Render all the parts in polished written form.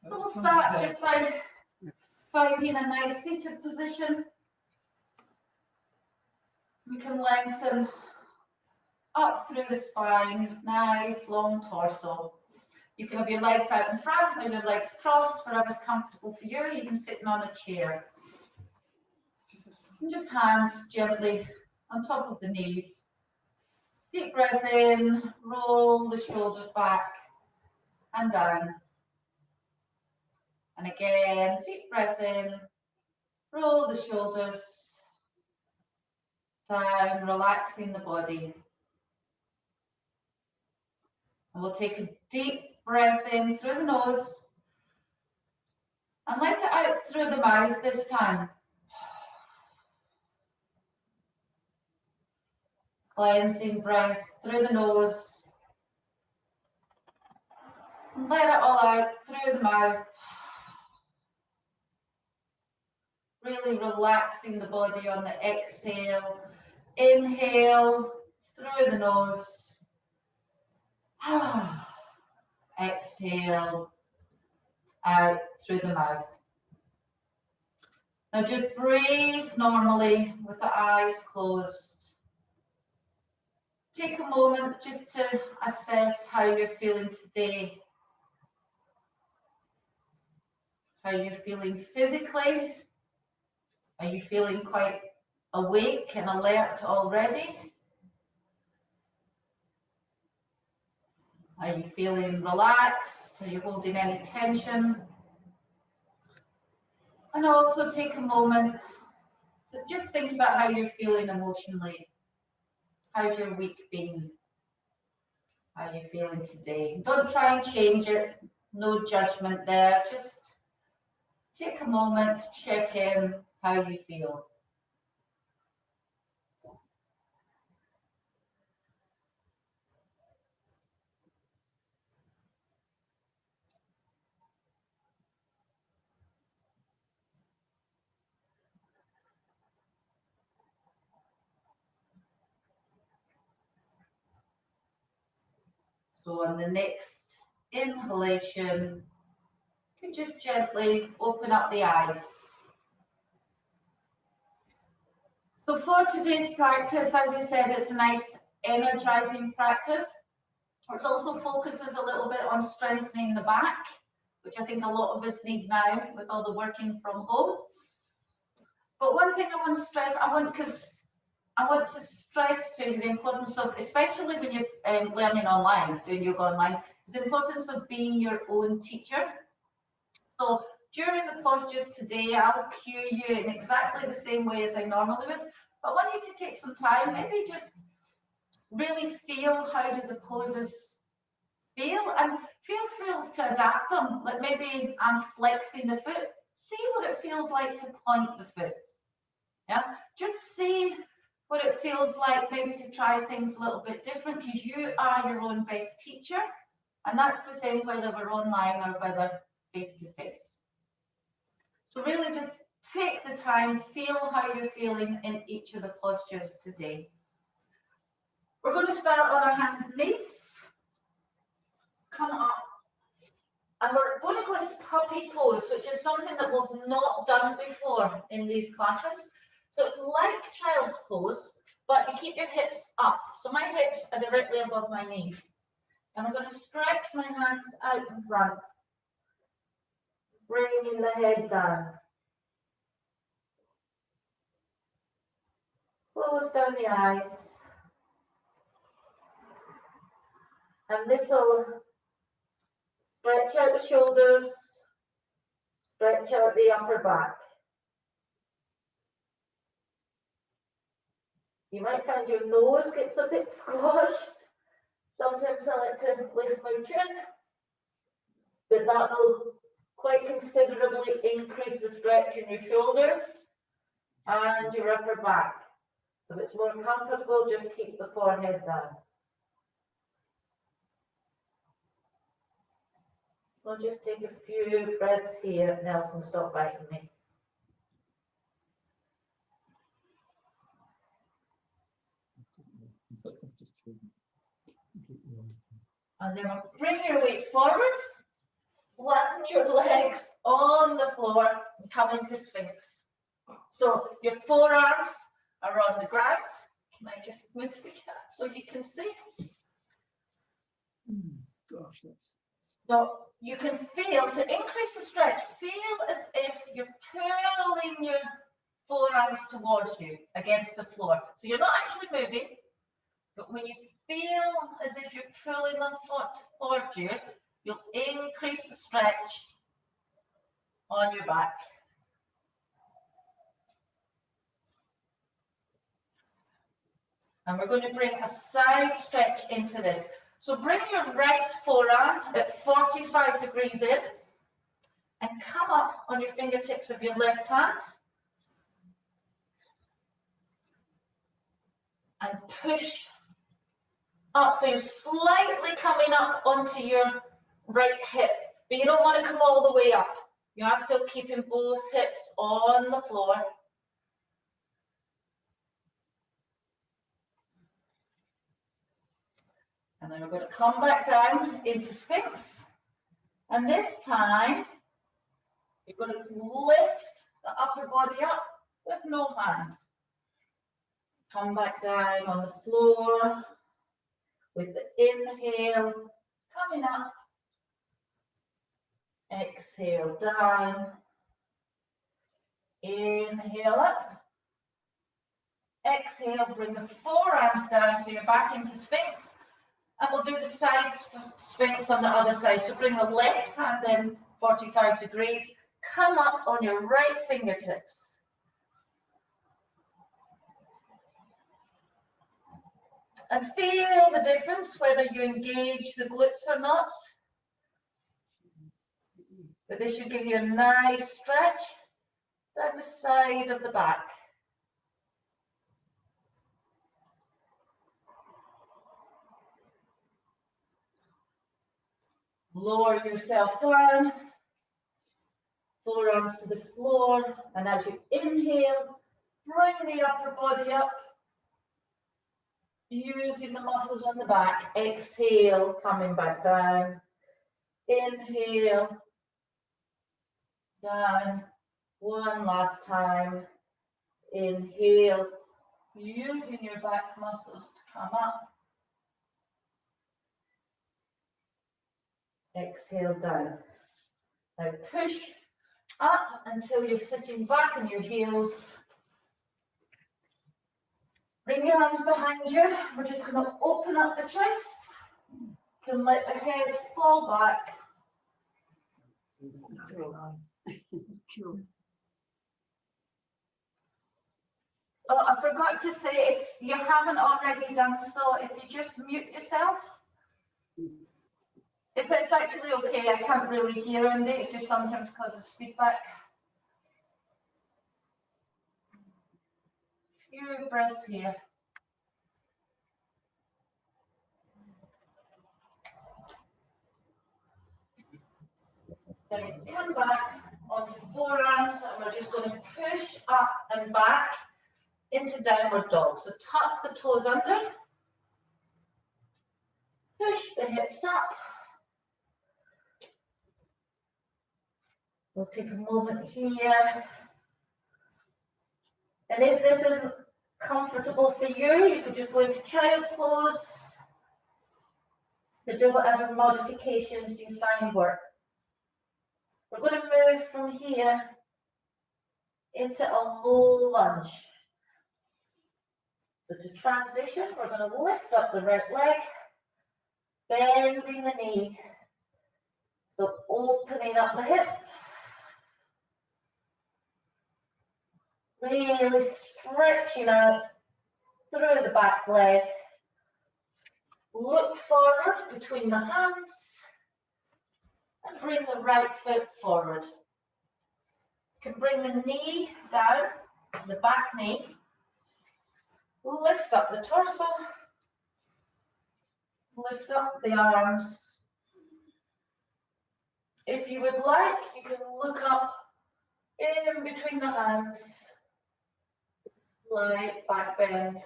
So we'll start just by finding a nice seated position. We can lengthen up through the spine, nice long torso. You can have your legs out in front or your legs crossed, whatever's comfortable for you, even sitting on a chair. And just hands gently on top of the knees. Deep breath in, roll the shoulders back and down. And again, deep breath in, roll the shoulders down, relaxing the body. And we'll take a deep breath in through the nose and let it out through the mouth this time. Cleansing breath through the nose. And let it all out through the mouth. Really relaxing the body on the exhale. Inhale through the nose. Exhale out through the mouth. Now just breathe normally with the eyes closed. Take a moment just to assess how you're feeling today. How you're feeling physically. Are you feeling quite awake and alert already? Are you feeling relaxed? Are you holding any tension? And also take a moment to just think about how you're feeling emotionally. How's your week been? How are you feeling today? Don't try and change it. No judgment there. Just take a moment to check in how you feel. So on the next inhalation, you can just gently open up the eyes. So for today's practice, as I said, it's a nice energizing practice. It also focuses a little bit on strengthening the back, which I think a lot of us need now with all the working from home. But one thing I want to stress, I want to stress to you the importance of, especially when you're learning online, doing yoga online, is the importance of being your own teacher. So during the postures today, I'll cue you in exactly the same way as I normally would, but I want you to take some time, maybe just really feel how do the poses feel, and feel free to adapt them. Like maybe I'm flexing the foot, see what it feels like to point the foot. Yeah, just see what it feels like maybe to try things a little bit different, because you are your own best teacher, and that's the same whether we're online or whether face to face. So really just take the time, feel how you're feeling in each of the postures today. We're going to start on our hands and knees. Come up. And we're going to go into puppy pose, which is something that we've not done before in these classes. So it's like child's pose, but you keep your hips up. So my hips are directly above my knees. And I'm going to stretch my hands out in front, bringing the head down. Close down the eyes. And this will stretch out the shoulders, stretch out the upper back. You might find your nose gets a bit squashed. Sometimes I like to lift my chin, but that will quite considerably increase the stretch in your shoulders and your upper back. So if it's more comfortable, just keep the forehead down. I'll just take a few breaths here. Nelson, stop biting me. And then we'll bring your weight forward. flatten your legs on the floor and come into Sphinx. So your forearms are on the ground. Can I just move the cat so you can see? Gosh, that's So you can feel, to increase the stretch, feel as if you're pulling your forearms towards you against the floor. So you're not actually moving, but when you feel as if you're pulling them towards you, you'll increase the stretch on your back. And we're going to bring a side stretch into this. So bring your right forearm at 45 degrees in and come up on your fingertips of your left hand and push up. So you're slightly coming up onto your right hip, but you don't want to come all the way up. You are still keeping both hips on the floor. And then we're going to come back down into Sphinx. And this time, you're going to lift the upper body up with no hands. Come back down on the floor with the inhale, coming up. Exhale down. Inhale up. Exhale, bring the forearms down so you're back into Sphinx. And we'll do the side Sphinx on the other side. So bring the left hand in 45 degrees. Come up on your right fingertips. And feel the difference whether you engage the glutes or not. But this should give you a nice stretch down the side of the back. Lower yourself down, forearms to the floor, and as you inhale, bring the upper body up, using the muscles on the back. Exhale, coming back down. Inhale, down. One last time. Inhale, using your back muscles to come up. Exhale down. Now push up until you're sitting back on your heels. Bring your arms behind you. We're just going to open up the chest. You can let the head fall back. Oh, I forgot to say, if you haven't already done so, if you just mute yourself. It's actually okay, I can't really hear Andy, it's just sometimes causes feedback. Few breaths here. Then come back onto forearms, and we're just going to push up and back into downward dog. So tuck the toes under, push the hips up. We'll take a moment here. And if this isn't comfortable for you, you could just go into child's pose to do whatever modifications you find work. We're going to move from here into a low lunge. So to transition, we're going to lift up the right leg, bending the knee, so opening up the hip. Really stretching out through the back leg. Look forward between the hands and bring the right foot forward. You can bring the knee down, the back knee. Lift up the torso. Lift up the arms. If you would like, you can look up in between the hands. Slight back bend.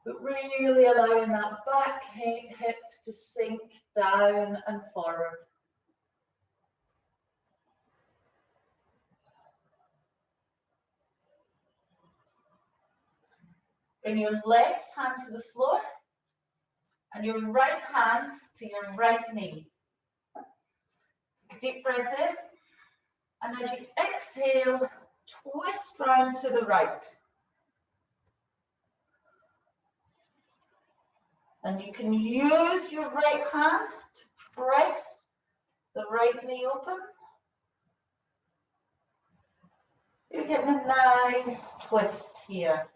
But really allowing that back hip to sink down and forward. Bring your left hand to the floor and your right hand to your right knee. Deep breath in, and as you exhale, twist round to the right. And you can use your right hand to press the right knee open. You're getting a nice twist here.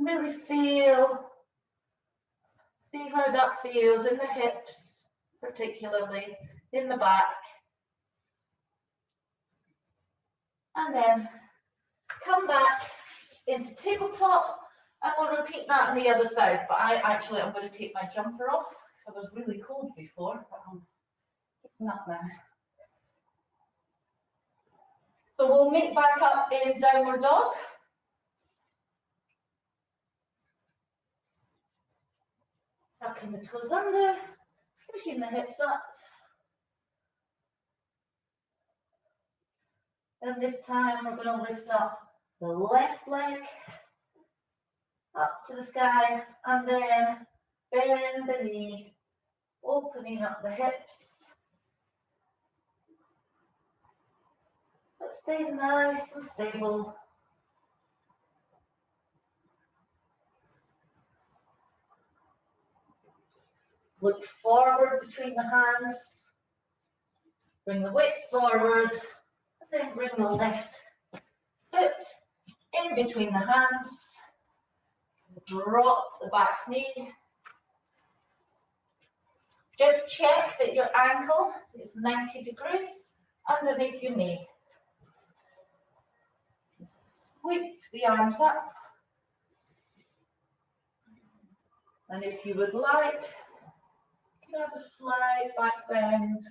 Really see how that feels in the hips, particularly in the back. And then come back into tabletop, and we'll repeat that on the other side. But I'm going to take my jumper off because I was really cold before, but I'm picking up now. So we'll meet back up in downward dog. Tucking the toes under, pushing the hips up. And this time we're going to lift up the left leg up to the sky, and then bend the knee, opening up the hips. But stay nice and stable. Look forward between the hands. Bring the weight forward, and then bring the left foot in between the hands. Drop the back knee. Just check that your ankle is 90 degrees underneath your knee. Sweep the arms up. And if you would like, you can have a slight back bend,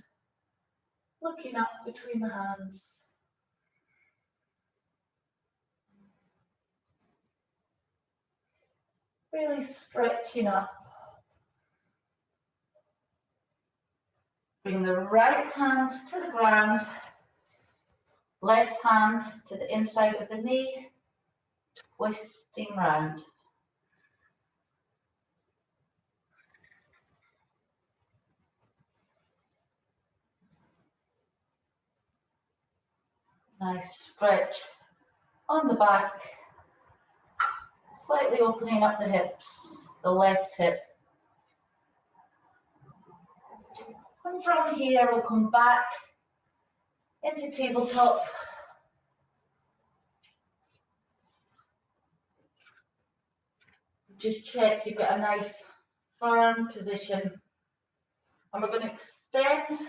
looking up between the hands. Really stretching up. Bring the right hand to the ground, left hand to the inside of the knee, twisting round. Nice stretch on the back, slightly opening up the hips, the left hip. And from here, we'll come back into tabletop. Just check you've got a nice firm position. And we're going to extend.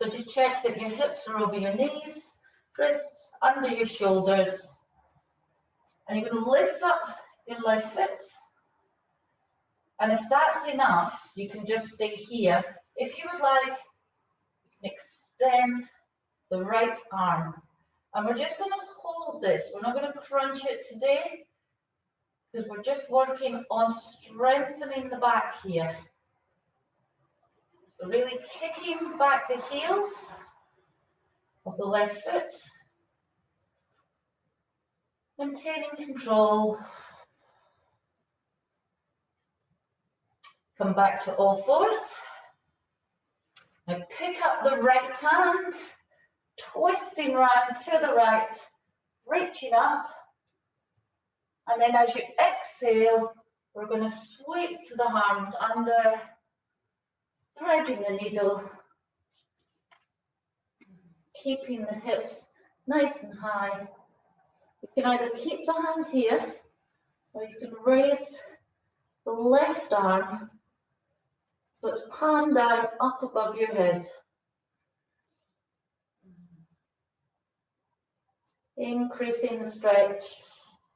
So just check that your hips are over your knees, wrists under your shoulders. And you're going to lift up your left foot. And if that's enough, you can just stay here. If you would like, you can extend the right arm. And we're just going to hold this. We're not going to crunch it today, because we're just working on strengthening the back here. So really kicking back the heels of the left foot. Maintaining control. Come back to all fours. Now pick up the right hand, twisting round to the right, reaching up. And then as you exhale, we're going to sweep the hand under, threading the needle, keeping the hips nice and high. You can either keep the hands here, or you can raise the left arm so it's palm down up above your head. Increasing the stretch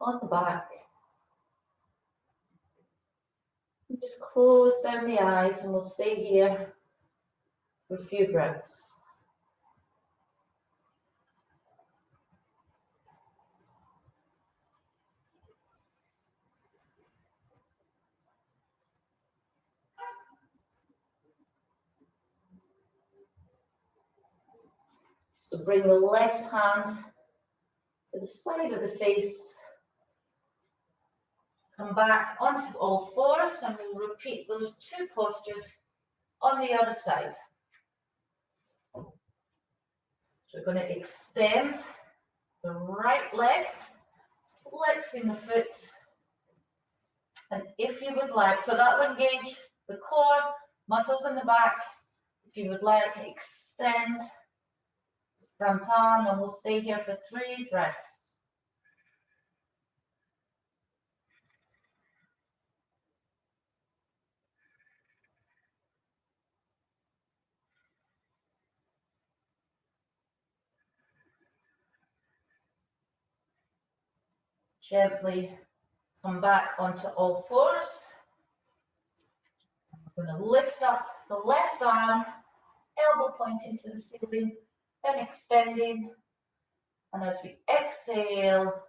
on the back. Just close down the eyes and we'll stay here for a few breaths. So bring the left hand to the side of the face. Come back onto all fours and we'll repeat those two postures on the other side. So we're going to extend the right leg, flexing the foot. And if you would like, so that will engage the core, muscles in the back. If you would like, extend the front arm and we'll stay here for 3 breaths. Gently come back onto all fours. I'm going to lift up the left arm, elbow pointing to the ceiling, then extending. And as we exhale,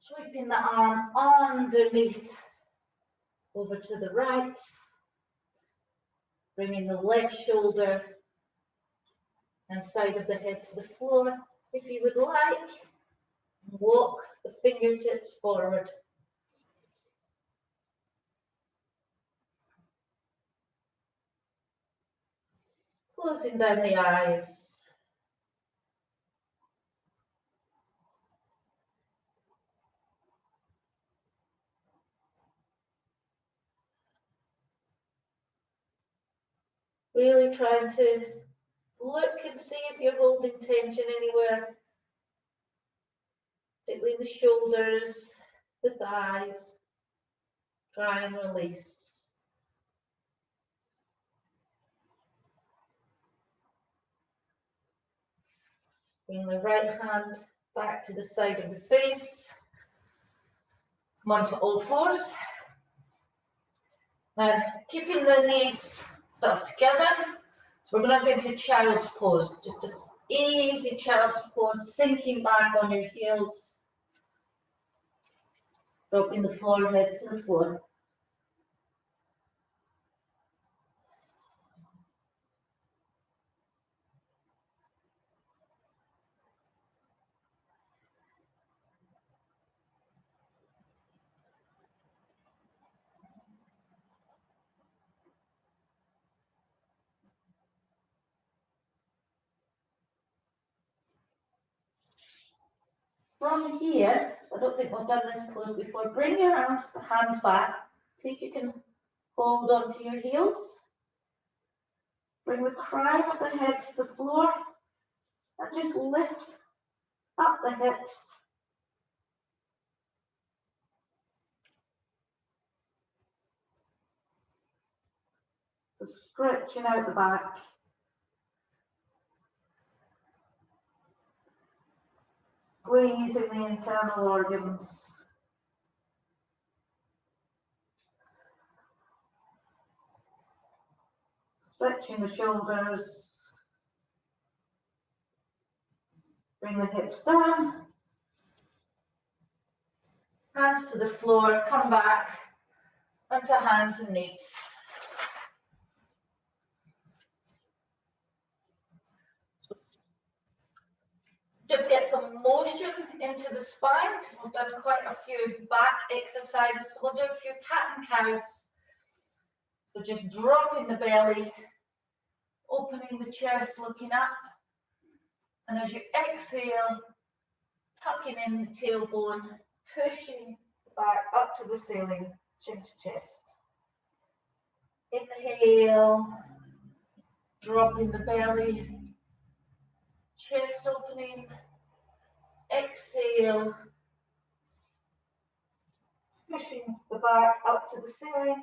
sweeping the arm underneath, over to the right, bringing the left shoulder and side of the head to the floor. If you would like, walk the fingertips forward. Closing down the eyes. Really trying to look and see if you're holding tension anywhere, particularly the shoulders, the thighs. Try and release. Bring the right hand back to the side of the face. Come onto all fours. Now, keeping the knees sort of together. So we're going to go into child's pose. Just an easy child's pose, sinking back on your heels. Dropping the forehead to the floor. From here, so I don't think we've done this pose before, bring your hands back. See if you can hold onto your heels. Bring the crown of the head to the floor and just lift up the hips. So stretching out the back. Squeezing the internal organs. Stretching the shoulders. Bring the hips down. Hands to the floor, come back onto hands and knees. Just get some motion into the spine because we've done quite a few back exercises. So we'll do a few cat and cows. So just dropping the belly, opening the chest, looking up. And as you exhale, tucking in the tailbone, pushing the back up to the ceiling, chin to chest. Inhale, dropping the belly, chest opening. Exhale, pushing the back up to the ceiling.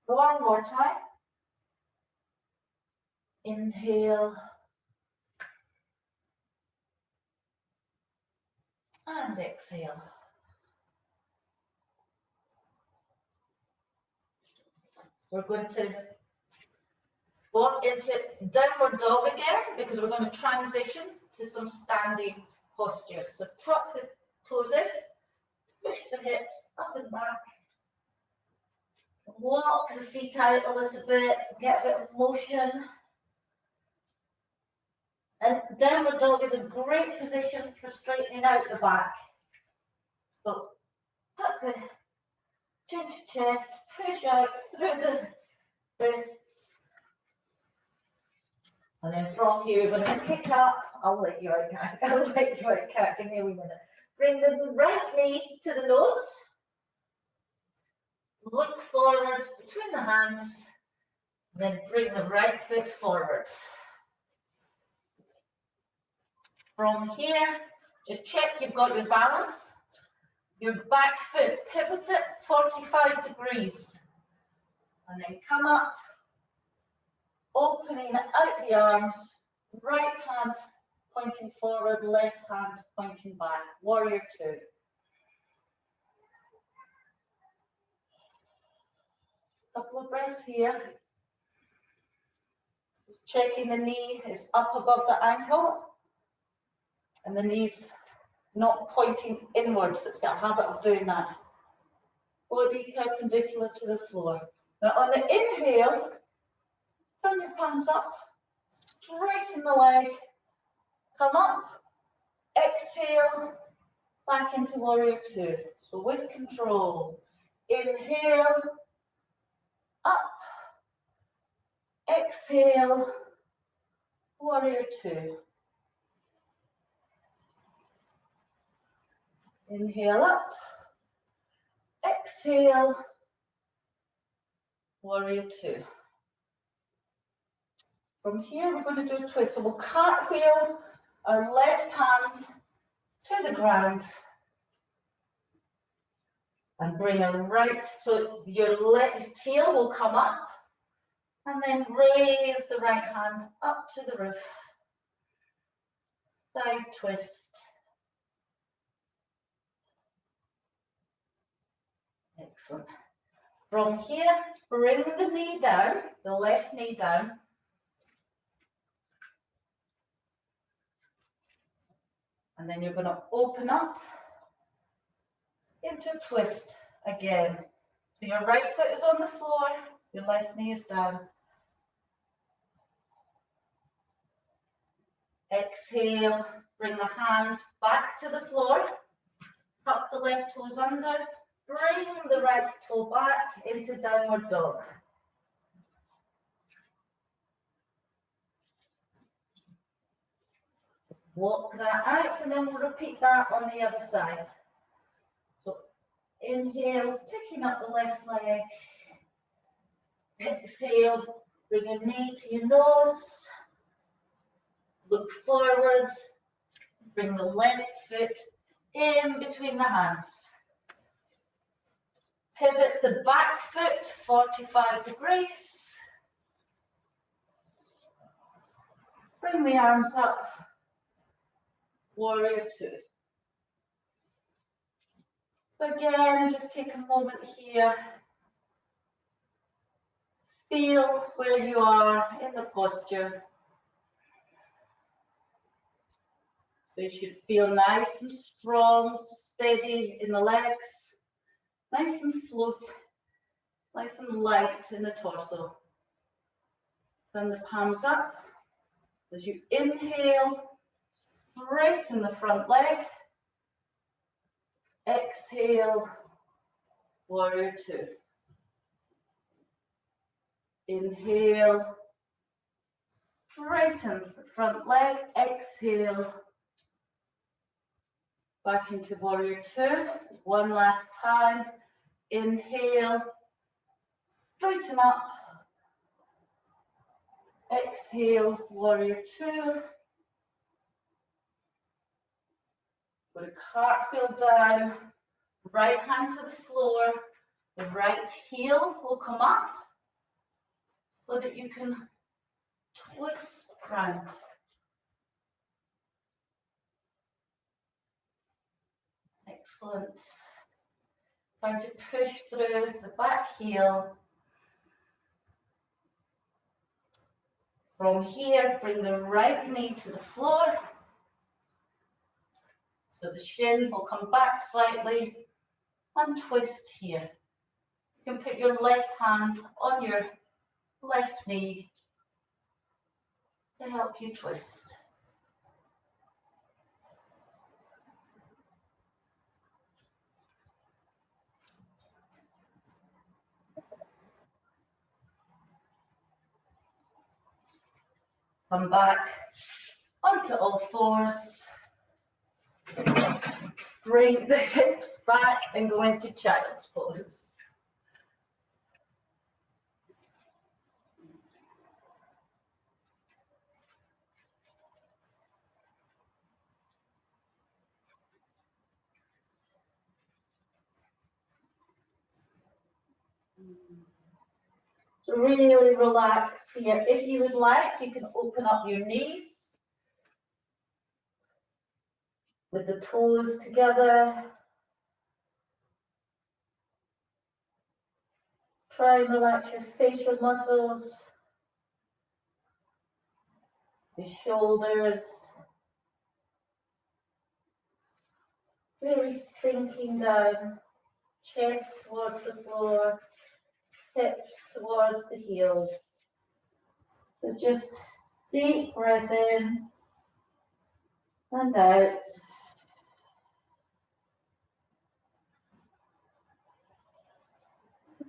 One more time. Inhale. And exhale. We're going to Go up into downward dog again, because we're going to transition to some standing postures. So tuck the toes in, push the hips up and back, walk the feet out a little bit, get a bit of motion. And downward dog is a great position for straightening out the back. So tuck the chin to chest, push out through the wrists. And then from here, you're going to pick up. I'll let you out, Kat. I'll let you out, Kat. Give me a wee minute. Bring the right knee to the nose. Look forward between the hands. Then bring the right foot forward. From here, just check you've got your balance. Your back foot, pivot it 45 degrees. And then come up, opening out the arms, right hand pointing forward, left hand pointing back. Warrior two. Couple of breaths here. Checking the knee is up above the ankle and the knee's not pointing inwards. It's got a habit of doing that. Body perpendicular to the floor. Now on the inhale, turn your palms up, straighten the leg, come up, exhale, back into warrior two. So with control, inhale, up, exhale, warrior two. Inhale up, exhale, warrior two. From here, we're going to do a twist. So we'll cartwheel our left hand to the ground and bring a right, so your tail will come up and then raise the right hand up to the roof. Side twist. Excellent. From here, bring the knee down, the left knee down. And then you're going to open up into a twist again. So your right foot is on the floor, your left knee is down. Exhale, bring the hands back to the floor. Tuck the left toes under. Bring the right toe back into downward dog. Walk that out and then we'll repeat that on the other side. So inhale, picking up the left leg. Exhale, bring your knee to your nose. Look forward. Bring the left foot in between the hands. Pivot the back foot 45 degrees. Bring the arms up. Warrior two. So again, just take a moment here. Feel where you are in the posture. So you should feel nice and strong, steady in the legs, nice and float, nice and light in the torso. Turn the palms up. As you inhale, straighten the front leg. Exhale, warrior two. Inhale, straighten the front leg. Exhale, back into warrior two. One last time. Inhale, straighten up. Exhale, warrior two. Put a cartwheel down, right hand to the floor, the right heel will come up so that you can twist round. Excellent. Trying to push through the back heel. From here, bring the right knee to the floor. So the shin will come back slightly and twist here. You can put your left hand on your left knee to help you twist. Come back onto all fours. Bring the hips back and go into child's pose. So really relax here. If you would like, you can open up your knees with the toes together. Try and relax your facial muscles, your shoulders. Really sinking down, chest towards the floor, hips towards the heels. So just deep breath in and out.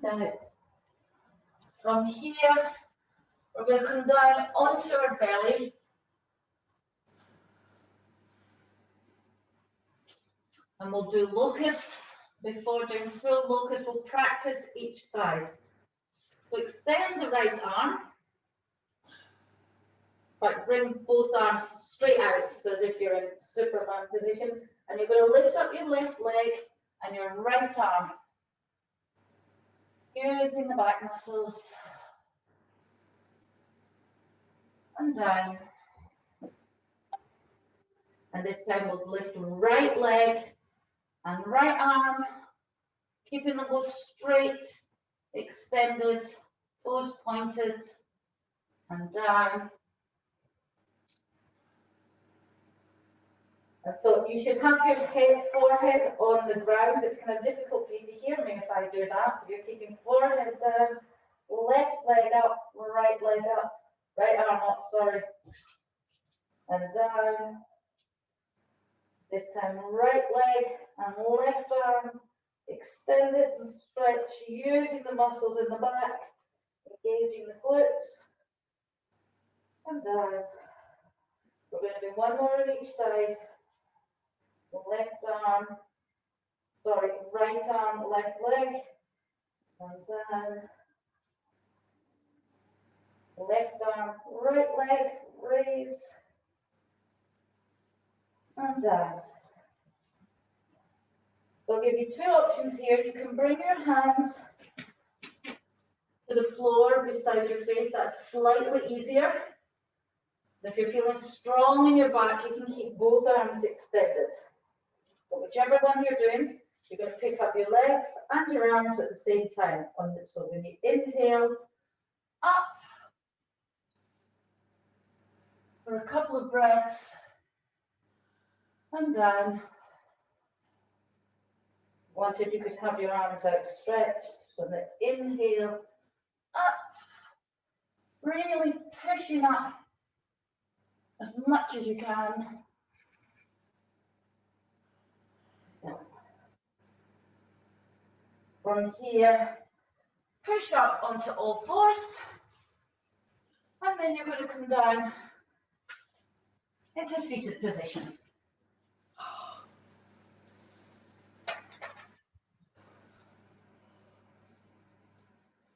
And out. From here, we're going to come down onto our belly. And we'll do locust. Before doing full locust, we'll practice each side. So extend the right arm, but bring both arms straight out, so as if you're in Superman position. And you're going to lift up your left leg and your right arm, using the back muscles. And down. And this time we'll lift right leg and right arm, keeping them both straight, extended, toes pointed, and down. And so you should have your forehead on the ground. It's kind of difficult for you to hear me if I do that. You're keeping forehead down, left leg up, right arm up, sorry, and down. This time right leg and left arm, extend it and stretch, using the muscles in the back, engaging the glutes, and down. We're going to do one more on each side. Right arm, left leg, and down. Left arm, right leg, raise, and down. So I'll give you two options here. You can bring your hands to the floor beside your face. That's slightly easier. If you're feeling strong in your back, you can keep both arms extended. But whichever one you're doing, you're going to pick up your legs and your arms at the same time. So when you inhale, up for a couple of breaths, and down. Wanted, you could have your arms outstretched. So the inhale, up, really pushing up as much as you can. From here, push up onto all fours, and then you're going to come down into seated position.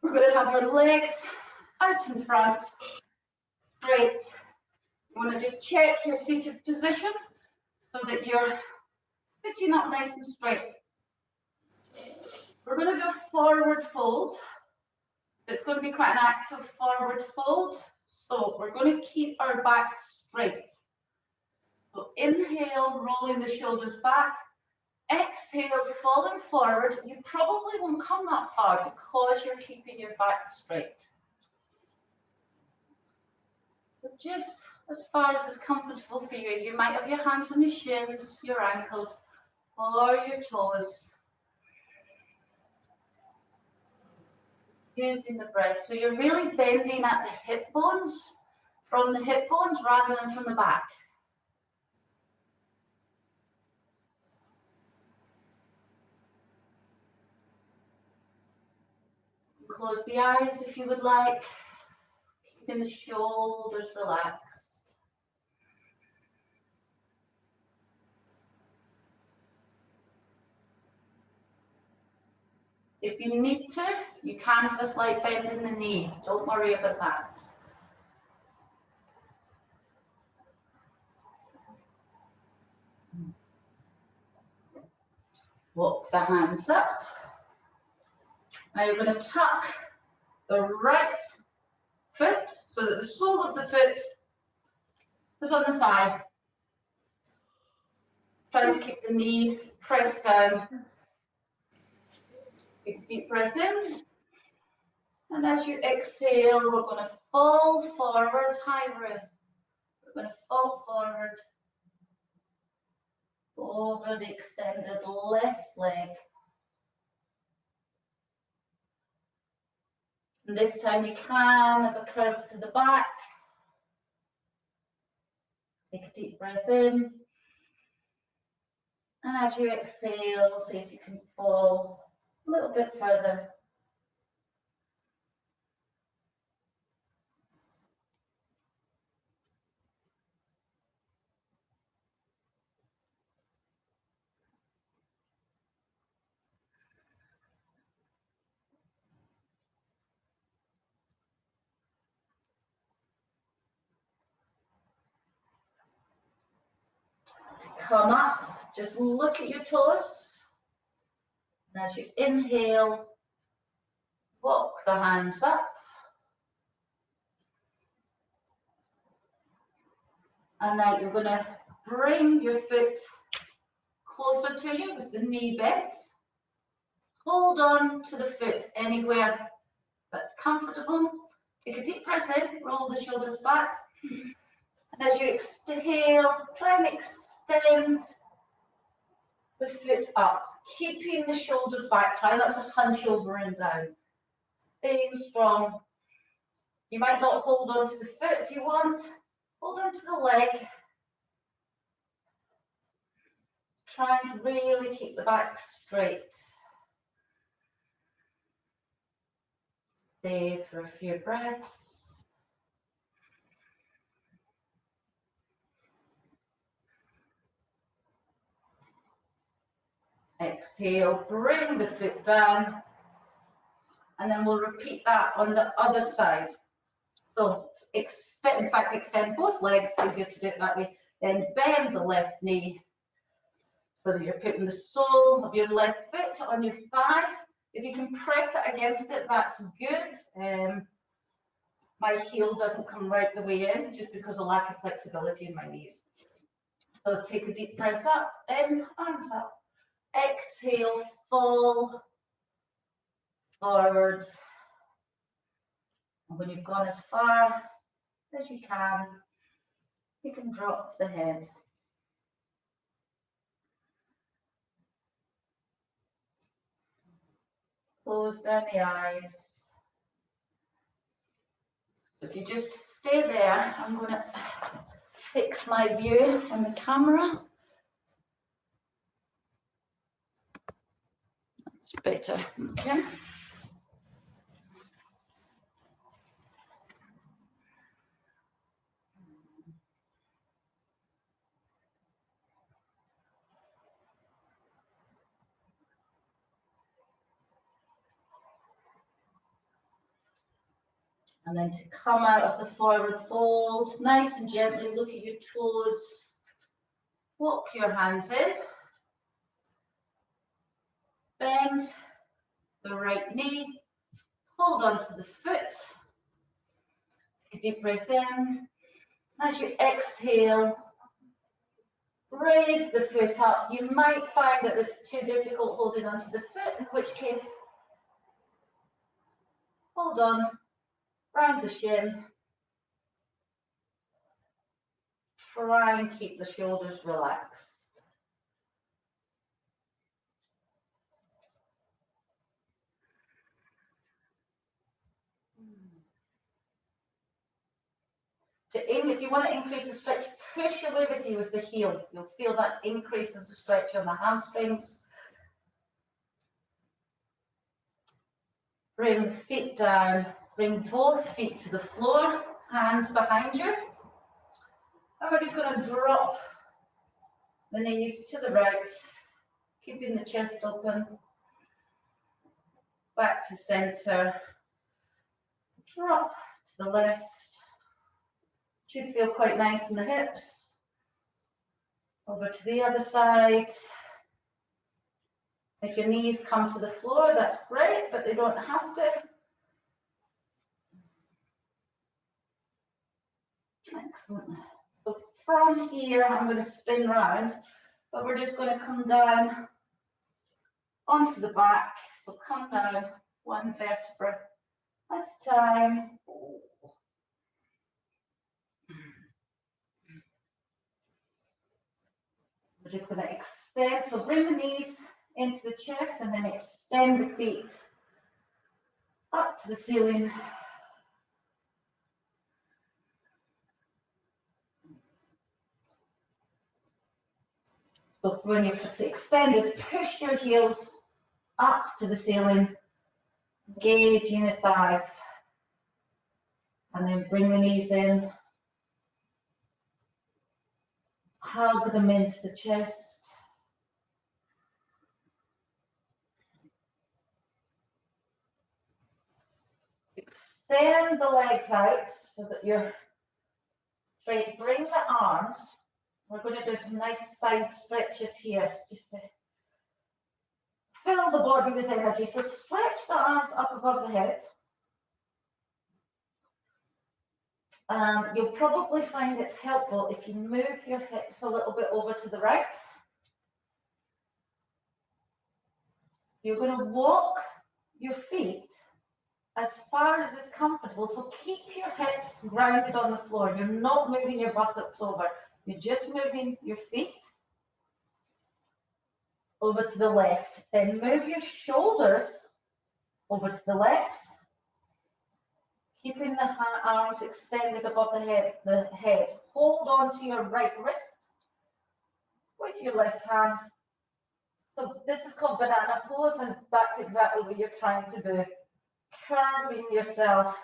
We're going to have our legs out in front, straight. You want to just check your seated position so that you're sitting up nice and straight. We're going to do a forward fold. It's going to be quite an active forward fold. So we're going to keep our back straight. So inhale, rolling the shoulders back. Exhale, falling forward. You probably won't come that far because you're keeping your back straight. So just as far as is comfortable for you. You might have your hands on your shins, your ankles, or your toes. Using the breath. So you're really bending at the hip bones, from the hip bones rather than from the back. Close the eyes if you would like, keeping the shoulders relaxed. If you need to, you can have a slight bend in the knee. Don't worry about that. Walk the hands up. Now you're going to tuck the right foot so that the sole of the foot is on the thigh. Trying to keep the knee pressed down. Take a deep breath in. And as you exhale, we're going to fall forward, high breath. We're going to fall forward over the extended left leg. And this time you can have a curve to the back. Take a deep breath in. And as you exhale, see if you can fall a little bit further. Come up, just look at your toes. And as you inhale, walk the hands up. And now you're going to bring your foot closer to you with the knee bent. Hold on to the foot anywhere that's comfortable. Take a deep breath in, roll the shoulders back. And as you exhale, try and extend the foot up, keeping the shoulders back. Try not to hunch over and down. Staying strong. You might not hold on to the foot if you want. Hold on to the leg. Trying to really keep the back straight. Stay for a few breaths. Exhale, bring the foot down. And then we'll repeat that on the other side. So extend both legs, easier to do it that way. Then bend the left knee so that you're putting the sole of your left foot on your thigh. If you can press it against it, that's good. My heel doesn't come right the way in just because of lack of flexibility in my knees. So take a deep breath up, in, arms up. Exhale, fall forward. And when you've gone as far as you can drop the head. Close down the eyes. If you just stay there, I'm going to fix my view on the camera. That's better, okay. And then to come out of the forward fold, nice and gently, look at your toes. Walk your hands in. Bend the right knee. Hold on to the foot. Take a deep breath in. As you exhale, raise the foot up. You might find that it's too difficult holding onto the foot, in which case, hold on, round the shin. try and keep the shoulders relaxed. If you want to increase the stretch, push away with you with the heel. You'll feel that increases the stretch on the hamstrings. Bring the feet down. Bring both feet to the floor, hands behind you. And we're just going to drop the knees to the right, keeping the chest open. Back to center. Drop to the left. Should feel quite nice in the hips. Over to the other side. If your knees come to the floor, that's great, but they don't have to. Excellent. So from here, I'm going to spin round, but we're just going to come down onto the back. So come down one vertebra at a time. We're just going to extend, so bring the knees into the chest and then extend the feet up to the ceiling. So when you're extended, push your heels up to the ceiling, engaging the thighs, and then bring the knees in, hug them into the chest. Extend the legs out so that you're straight. Bring the arms. We're going to do some nice side stretches here, just to fill the body with energy. So stretch the arms up above the head. And you'll probably find it's helpful if you move your hips a little bit over to the right. You're going to walk your feet as far as is comfortable. So keep your hips grounded on the floor. You're not moving your buttocks over. You're just moving your feet over to the left. Then move your shoulders over to the left, keeping the arms extended above the head. Hold on to your right wrist with your left hand. So this is called banana pose, and that's exactly what you're trying to do. Curving yourself.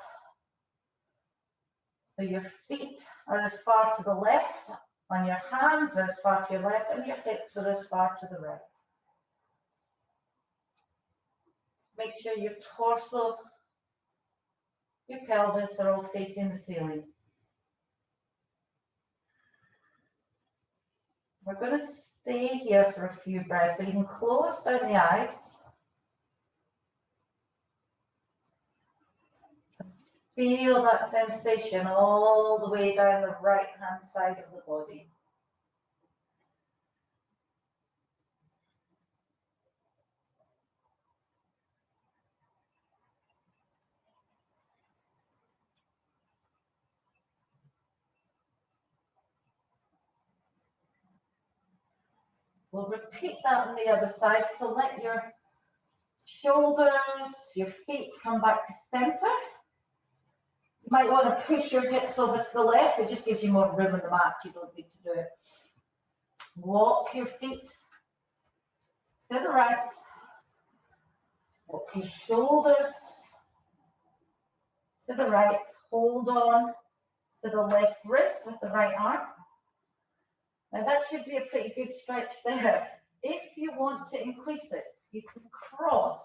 So your feet are as far to the left, and your hands are as far to your left, and your hips are as far to the right. Make sure your torso, your pelvis are all facing the ceiling. We're going to stay here for a few breaths, so you can close down the eyes. Feel that sensation all the way down the right-hand side of the body. We'll repeat that on the other side. So let your shoulders, your feet come back to center. You might want to push your hips over to the left. It just gives you more room on the mat. You don't need to do it. Walk your feet to the right. Walk your shoulders to the right. Hold on to the left wrist with the right arm. Now that should be a pretty good stretch there. If you want to increase it, you can cross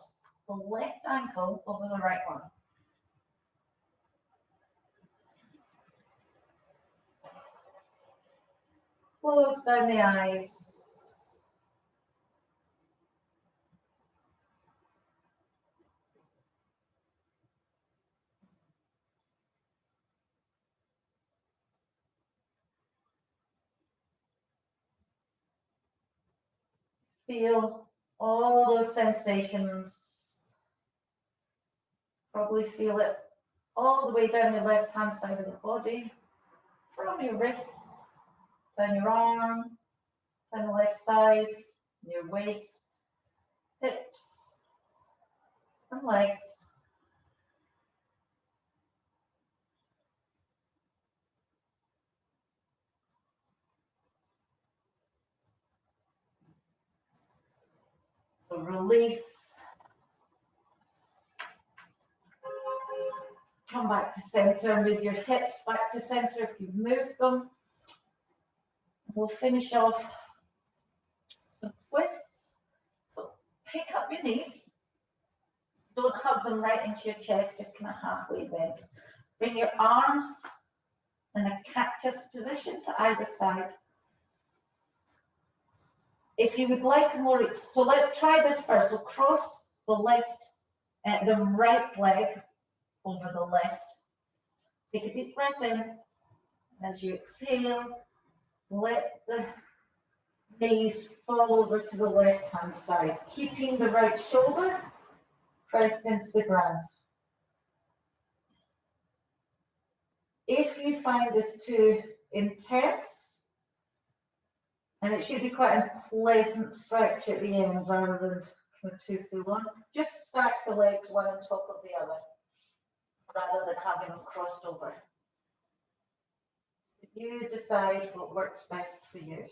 the left ankle over the right one. Close down the eyes. Feel all those sensations. Probably feel it all the way down the left-hand side of the body, from your wrists Down your arm, down the left side, your waist, hips, and legs. So release. Come back to center and move your hips back to center if you've moved them. We'll finish off with twists. So pick up your knees. Don't hug them right into your chest, just kind of halfway bent. Bring your arms in a cactus position to either side. If you would like more, so let's try this first. We'll cross the the right leg over the left. Take a deep breath in. As you exhale, let the knees fall over to the left-hand side, keeping the right shoulder pressed into the ground. If you find this too intense, and it should be quite a pleasant stretch at the end rather than too full on, just stack the legs one on top of the other rather than having them crossed over. You decide what works best for you.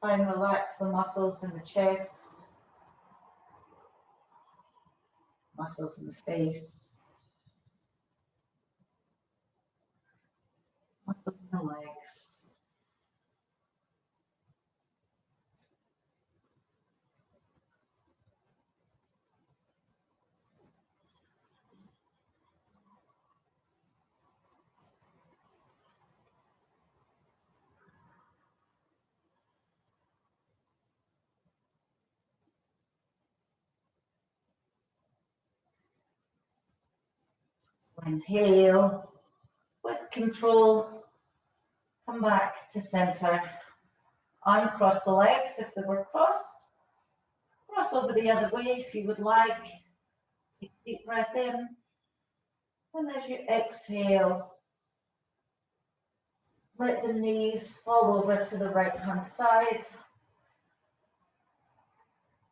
Try and relax the muscles in the chest, muscles in the face, muscles in the legs. Inhale with control, come back to center. Uncross the legs if they were crossed. Cross over the other way if you would like. Take a deep breath in. And as you exhale, let the knees fall over to the right-hand side.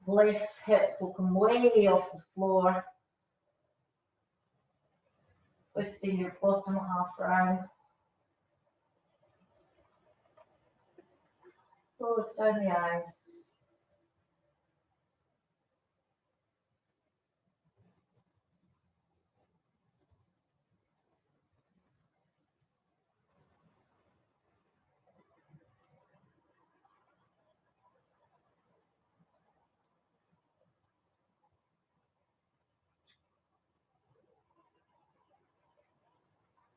Left hip will come way off the floor. Twisting your bottom half round. Close down the eyes.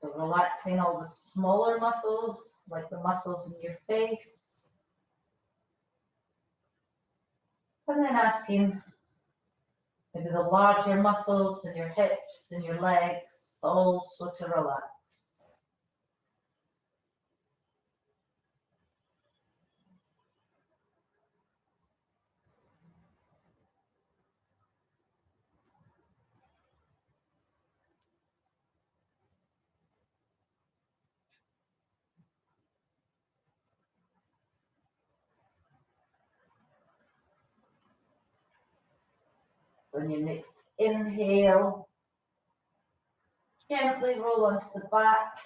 So relaxing all the smaller muscles, like the muscles in your face. And then asking maybe the larger muscles in your hips and your legs also to relax. On your next inhale, gently roll onto the back.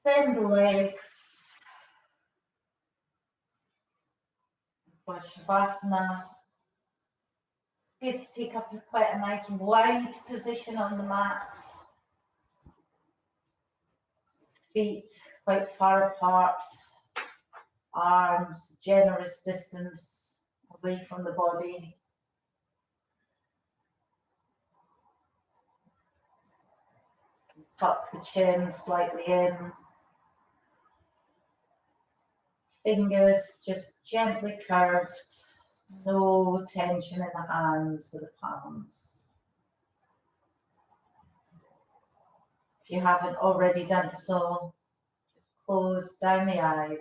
Bend the legs. For Shavasana. Good to take up quite a nice wide position on the mat. Feet quite far apart. Arms generous distance away from the body. Tuck the chin slightly in. Fingers just gently curved. No tension in the hands or the palms. If you haven't already done so, just close down the eyes.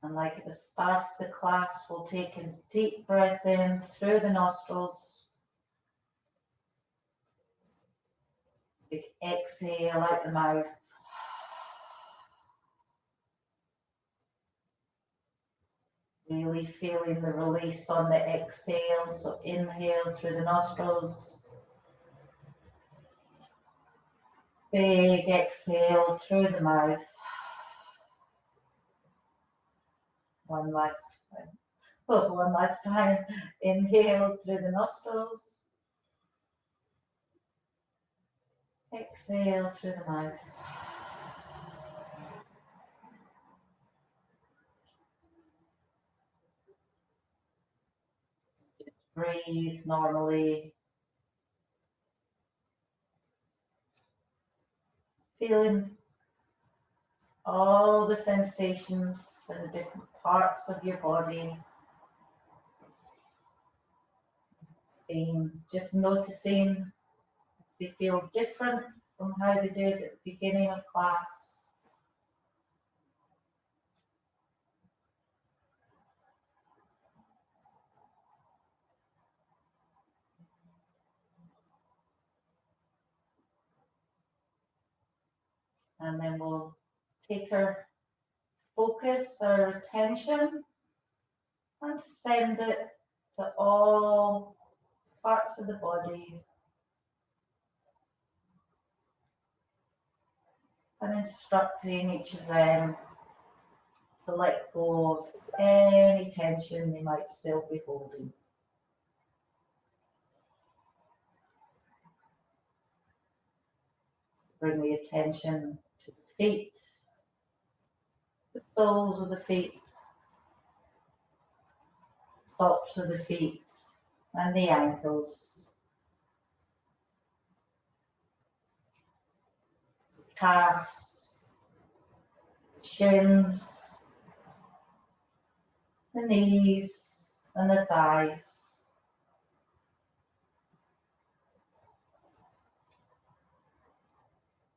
And like at the start of the class, we'll take a deep breath in through the nostrils. Big exhale out the mouth. Really feeling the release on the exhale. So inhale through the nostrils. Big exhale through the mouth. One last time. Oh, one last time. Inhale through the nostrils. Exhale through the mouth. Just breathe normally. Feeling all the sensations in the different parts of your body. Just noticing if they feel different from how they did at the beginning of class. And then we'll take our focus, our attention, and send it to all parts of the body. And instructing each of them to let go of any tension they might still be holding. Bring the attention to the feet, the soles of the feet, tops of the feet, and the ankles, calves, shins, the knees, and the thighs.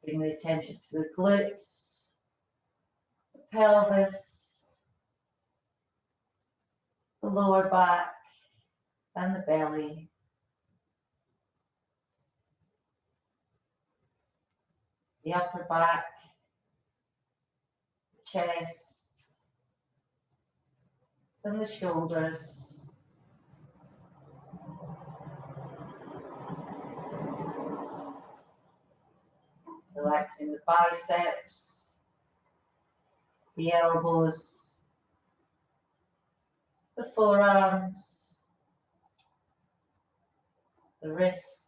Bring the attention to the glutes, the pelvis, the lower back, and the belly. The upper back, the chest, and the shoulders. Relaxing the biceps, the elbows, the forearms, the wrists,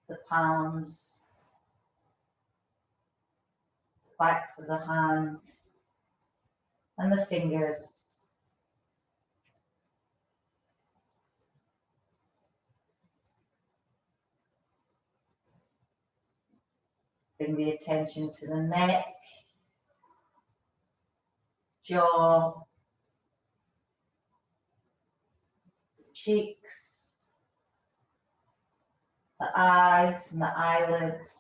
the palms, the backs of the hands, and the fingers. Bring the attention to the neck, jaw, cheeks, the eyes and the eyelids,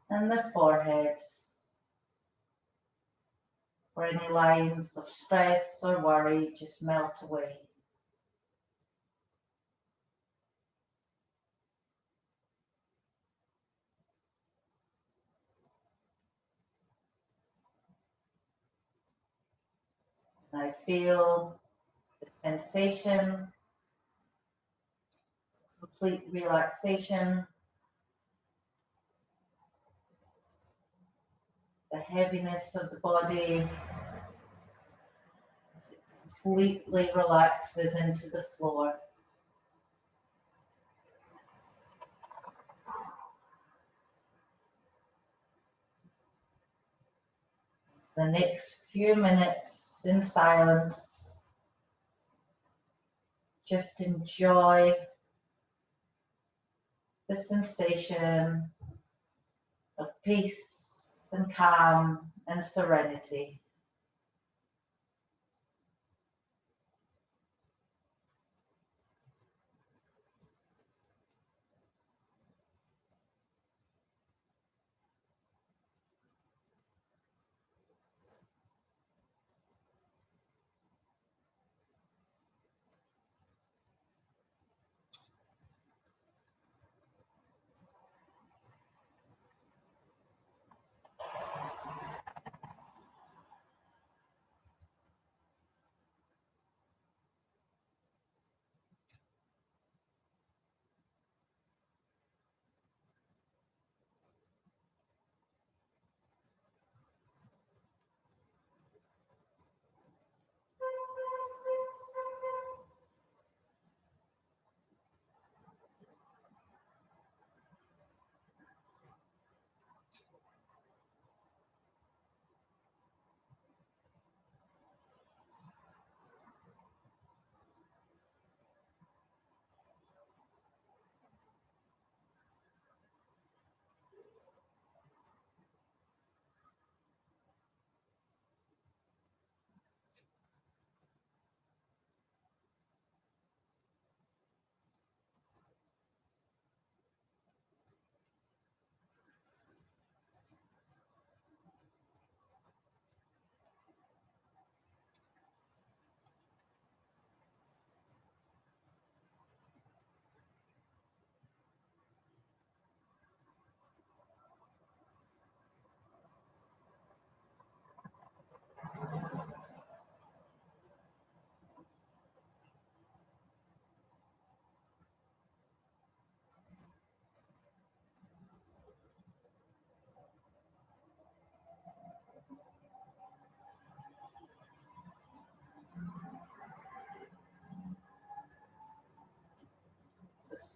and the forehead, where any lines of stress or worry just melt away. Now feel the sensation, complete relaxation, the heaviness of the body completely relaxes into the floor. The next few minutes in silence, just enjoy the sensation of peace and calm and serenity.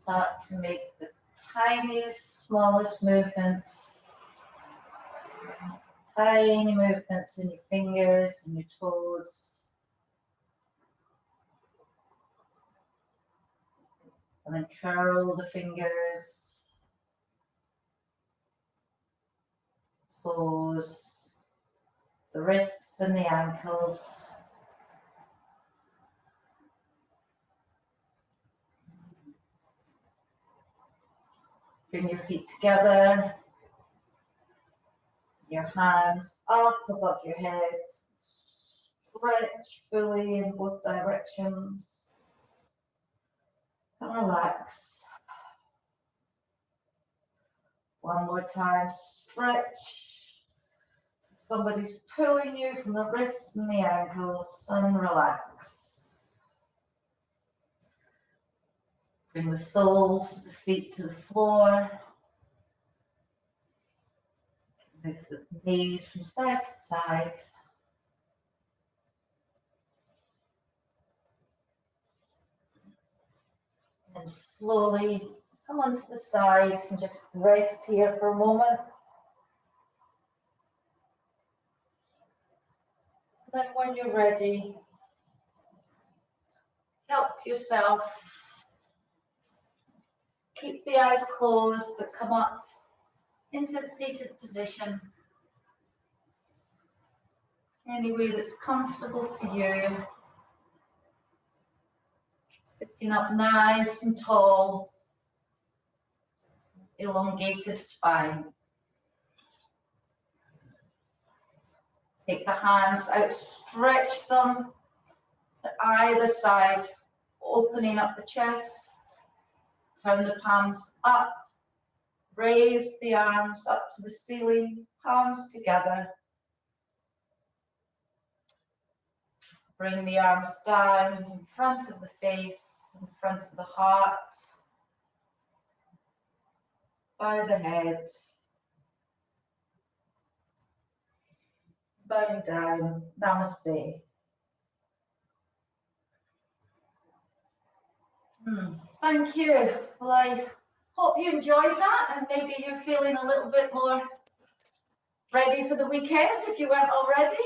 start to make the tiniest, smallest movements. Tiny movements in your fingers and your toes. And then curl the fingers, toes, the wrists and the ankles. Bring your feet together, your hands up above your head. Stretch fully in both directions. And relax. One more time, stretch. Somebody's pulling you from the wrists and the ankles, and relax. Bring the soles of the feet to the floor. Move the knees from side to side. And slowly come onto the sides and just rest here for a moment. Then when you're ready, help yourself. Keep the eyes closed, but come up into a seated position. Any way that's comfortable for you. Sitting up nice and tall. Elongated spine. Take the hands out, stretch them to either side, opening up the chest. Turn the palms up, raise the arms up to the ceiling, palms together. Bring the arms down in front of the face, in front of the heart. Bow the head. Bowing down, namaste. Thank you. Well, I hope you enjoyed that, and maybe you're feeling a little bit more ready for the weekend if you weren't already.